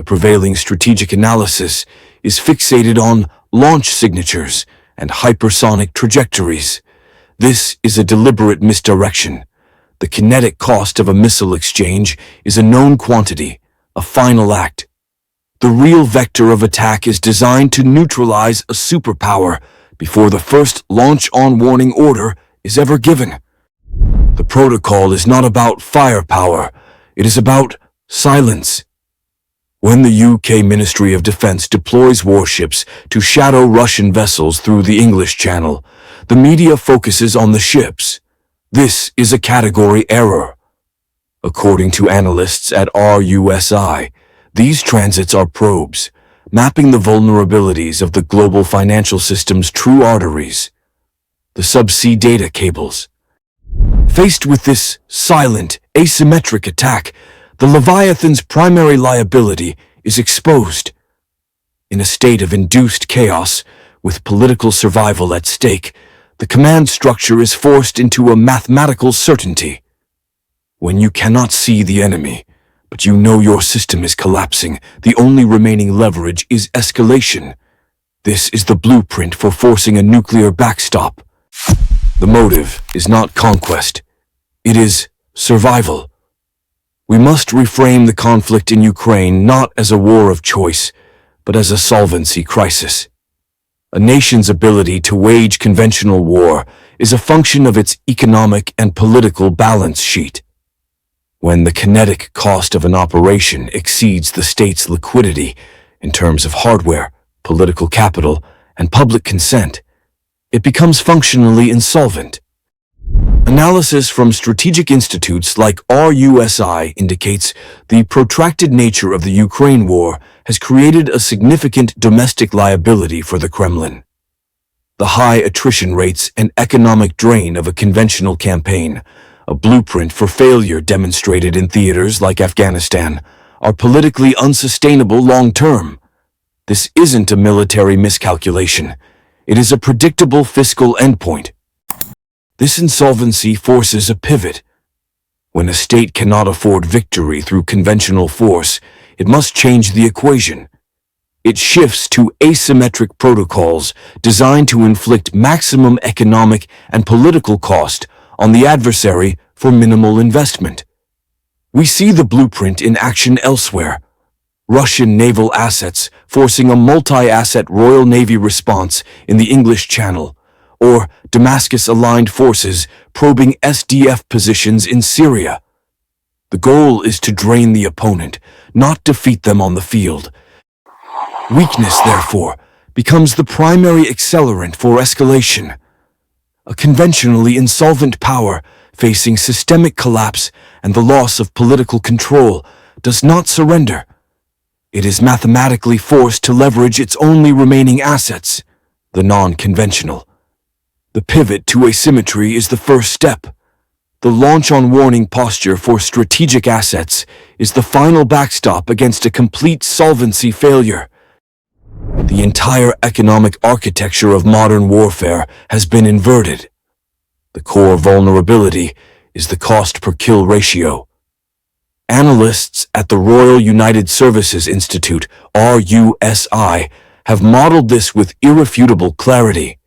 prevailing strategic analysis is fixated on launch signatures and hypersonic trajectories. This is a deliberate misdirection. The kinetic cost of a missile exchange is a known quantity, a final act. The real vector of attack is designed to neutralize a superpower before the first launch-on warning order is ever given. The protocol is not about firepower, it is about silence. When the UK Ministry of Defence deploys warships to shadow Russian vessels through the English Channel, the media focuses on the ships. This is a category error. According to analysts at RUSI, these transits are probes, mapping the vulnerabilities of the global financial system's true arteries, the subsea data cables. Faced with this silent, asymmetric attack, the Leviathan's primary liability is exposed. In a state of induced chaos, with political survival at stake, the command structure is forced into a mathematical certainty. When you cannot see the enemy, but you know your system is collapsing, the only remaining leverage is escalation. This is the blueprint for forcing a nuclear backstop. The motive is not conquest. It is survival. We must reframe the conflict in Ukraine not as a war of choice, but as a solvency crisis. A nation's ability to wage conventional war is a function of its economic and political balance sheet. When the kinetic cost of an operation exceeds the state's liquidity in terms of hardware, political capital, and public consent, it becomes functionally insolvent. Analysis from strategic institutes like RUSI indicates the protracted nature of the Ukraine war has created a significant domestic liability for the Kremlin. The high attrition rates and economic drain of a conventional campaign, a blueprint for failure demonstrated in theaters like Afghanistan, are politically unsustainable long-term. This isn't a military miscalculation. It is a predictable fiscal endpoint. This insolvency forces a pivot. When a state cannot afford victory through conventional force, it must change the equation. It shifts to asymmetric protocols designed to inflict maximum economic and political cost on the adversary for minimal investment. We see the blueprint in action elsewhere. Russian naval assets forcing a multi-asset Royal Navy response in the English Channel, or Damascus-aligned forces probing SDF positions in Syria. The goal is to drain the opponent, not defeat them on the field. Weakness, therefore, becomes the primary accelerant for escalation. A conventionally insolvent power facing systemic collapse and the loss of political control does not surrender. It is mathematically forced to leverage its only remaining assets, the non-conventional. The pivot to asymmetry is the first step. The launch-on-warning posture for strategic assets is the final backstop against a complete solvency failure. The entire economic architecture of modern warfare has been inverted. The core vulnerability is the cost-per-kill ratio. Analysts at the Royal United Services Institute, RUSI, have modeled this with irrefutable clarity.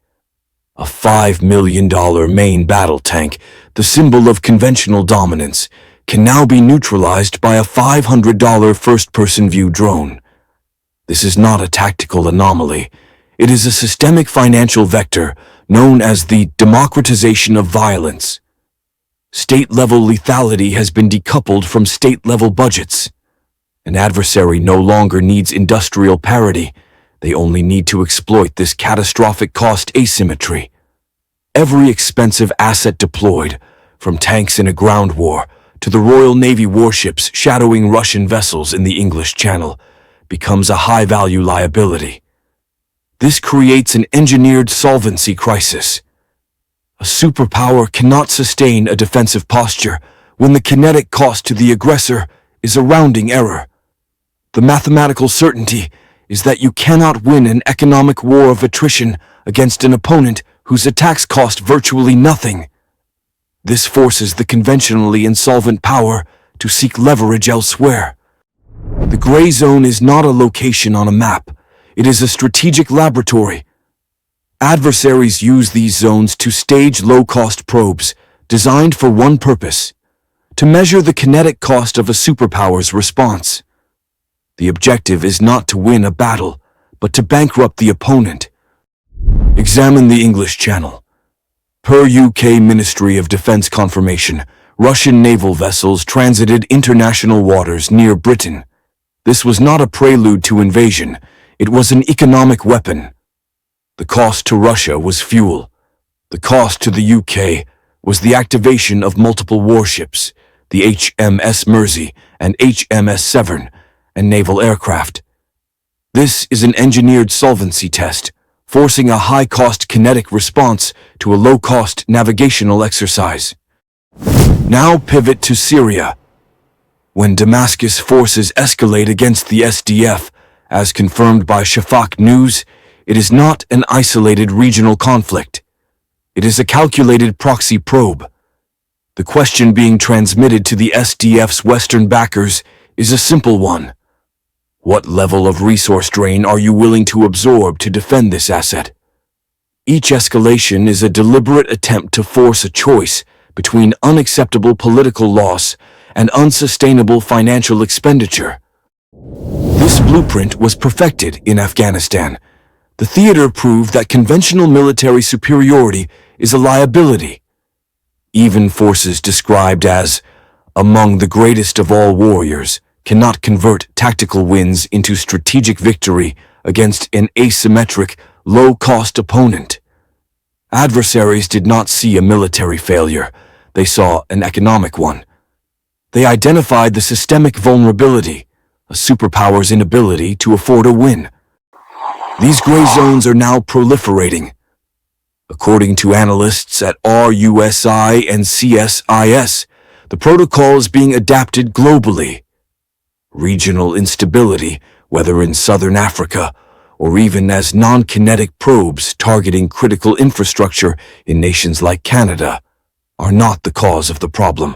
A $5 million main battle tank, the symbol of conventional dominance, can now be neutralized by a $500 first-person view drone. This is not a tactical anomaly. It is a systemic financial vector known as the democratization of violence. State-level lethality has been decoupled from state-level budgets. An adversary no longer needs industrial parity. They only need to exploit this catastrophic cost asymmetry. Every expensive asset deployed, from tanks in a ground war to the Royal Navy warships shadowing Russian vessels in the English Channel, becomes a high-value liability. This creates an engineered solvency crisis. A superpower cannot sustain a defensive posture when the kinetic cost to the aggressor is a rounding error. The mathematical certainty is that you cannot win an economic war of attrition against an opponent whose attacks cost virtually nothing. This forces the conventionally insolvent power to seek leverage elsewhere. The gray zone is not a location on a map. It is a strategic laboratory. Adversaries use these zones to stage low-cost probes, designed for one purpose: to measure the kinetic cost of a superpower's response. The objective is not to win a battle, but to bankrupt the opponent. Examine the English Channel. Per UK Ministry of Defence confirmation, Russian naval vessels transited international waters near Britain. This was not a prelude to invasion. It was an economic weapon. The cost to Russia was fuel. The cost to the UK was the activation of multiple warships, the HMS Mersey and HMS Severn, and naval aircraft. This is an engineered solvency test, forcing a high-cost kinetic response to a low-cost navigational exercise. Now pivot to Syria. When Damascus forces escalate against the SDF, as confirmed by Shafaq News, it is not an isolated regional conflict. It is a calculated proxy probe. The question being transmitted to the SDF's Western backers is a simple one. What level of resource drain are you willing to absorb to defend this asset? Each escalation is a deliberate attempt to force a choice between unacceptable political loss and unsustainable financial expenditure. This blueprint was perfected in Afghanistan. The theater proved that conventional military superiority is a liability. Even forces described as among the greatest of all warriors cannot convert tactical wins into strategic victory against an asymmetric, low-cost opponent. Adversaries did not see a military failure. They saw an economic one. They identified the systemic vulnerability, a superpower's inability to afford a win. These gray zones are now proliferating. According to analysts at RUSI and CSIS, the protocol is being adapted globally. Regional instability, whether in southern Africa or even as non-kinetic probes targeting critical infrastructure in nations like Canada, are not the cause of the problem.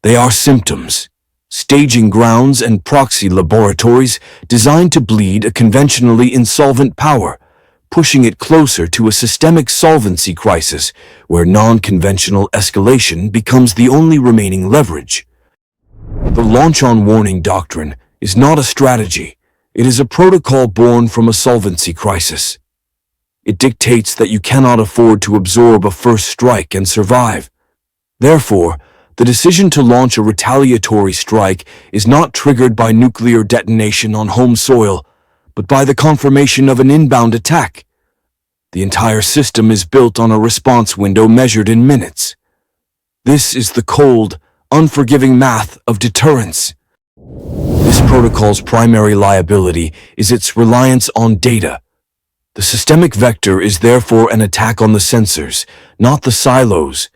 They are symptoms. Staging grounds and proxy laboratories designed to bleed a conventionally insolvent power, pushing it closer to a systemic solvency crisis where non-conventional escalation becomes the only remaining leverage. The launch-on-warning doctrine is not a strategy. It is a protocol born from a solvency crisis. It dictates that you cannot afford to absorb a first strike and survive. Therefore, the decision to launch a retaliatory strike is not triggered by nuclear detonation on home soil, but by the confirmation of an inbound attack. The entire system is built on a response window measured in minutes. This is the cold, unforgiving math of deterrence. This protocol's primary liability is its reliance on data. The systemic vector is therefore an attack on the sensors, not the silos.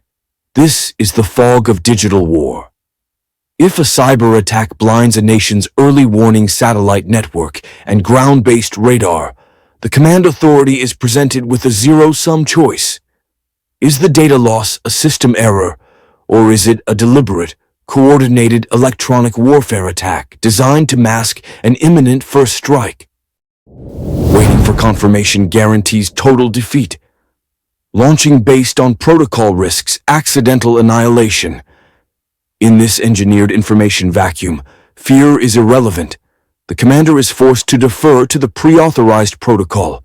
This is the fog of digital war. If a cyber attack blinds a nation's early warning satellite network and ground-based radar, the command authority is presented with a zero-sum choice. Is the data loss a system error, or is it a deliberate, coordinated electronic warfare attack designed to mask an imminent first strike? Waiting for confirmation guarantees total defeat. Launching based on protocol risks accidental annihilation. In this engineered information vacuum, fear is irrelevant. The commander is forced to defer to the pre-authorized protocol.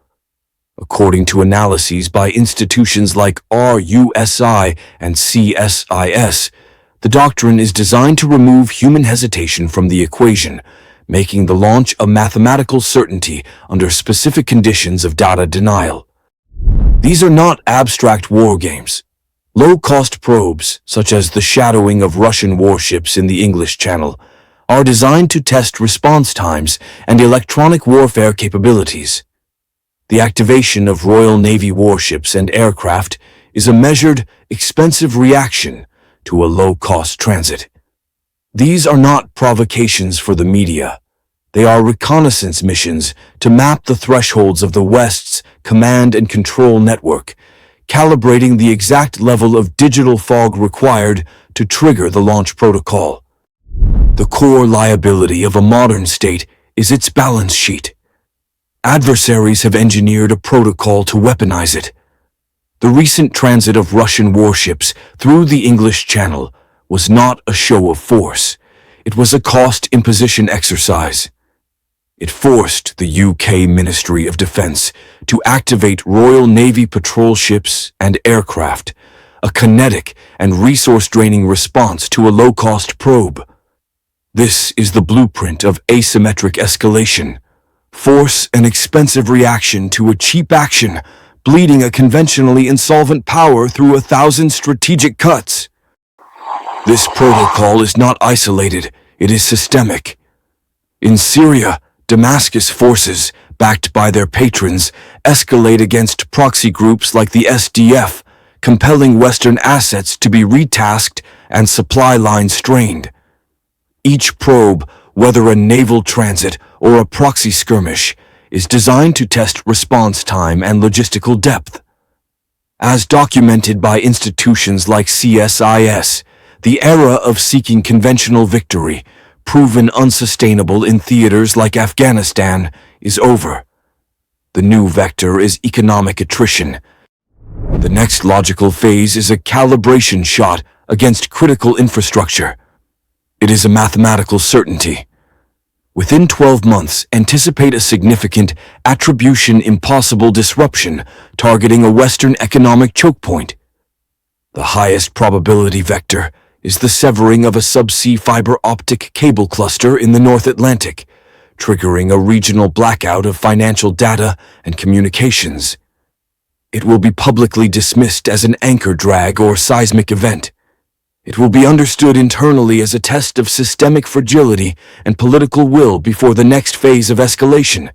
According to analyses by institutions like RUSI and CSIS, the doctrine is designed to remove human hesitation from the equation, making the launch a mathematical certainty under specific conditions of data denial. These are not abstract war games. Low-cost probes, such as the shadowing of Russian warships in the English Channel, are designed to test response times and electronic warfare capabilities. The activation of Royal Navy warships and aircraft is a measured, expensive reaction to a low-cost transit. These are not provocations for the media. They are reconnaissance missions to map the thresholds of the West's command and control network, calibrating the exact level of digital fog required to trigger the launch protocol. The core liability of a modern state is its balance sheet. Adversaries have engineered a protocol to weaponize it. The recent transit of Russian warships through the English Channel was not a show of force. It was a cost imposition exercise. It forced the UK Ministry of Defence to activate Royal Navy patrol ships and aircraft, a kinetic and resource-draining response to a low-cost probe. This is the blueprint of asymmetric escalation. Force an expensive reaction to a cheap action, bleeding a conventionally insolvent power through 1,000 strategic cuts. This protocol is not isolated, it is systemic. In Syria, Damascus forces, backed by their patrons, escalate against proxy groups like the SDF, compelling Western assets to be retasked and supply lines strained. Each probe, whether a naval transit or a proxy skirmish, is designed to test response time and logistical depth. As documented by institutions like CSIS, the era of seeking conventional victory, proven unsustainable in theaters like Afghanistan, is over. The new vector is economic attrition. The next logical phase is a calibration shot against critical infrastructure. It is a mathematical certainty. Within 12 months, anticipate a significant, attribution-impossible disruption targeting a Western economic choke point. The highest probability vector is the severing of a subsea fiber optic cable cluster in the North Atlantic, triggering a regional blackout of financial data and communications. It will be publicly dismissed as an anchor drag or seismic event. It will be understood internally as a test of systemic fragility and political will before the next phase of escalation.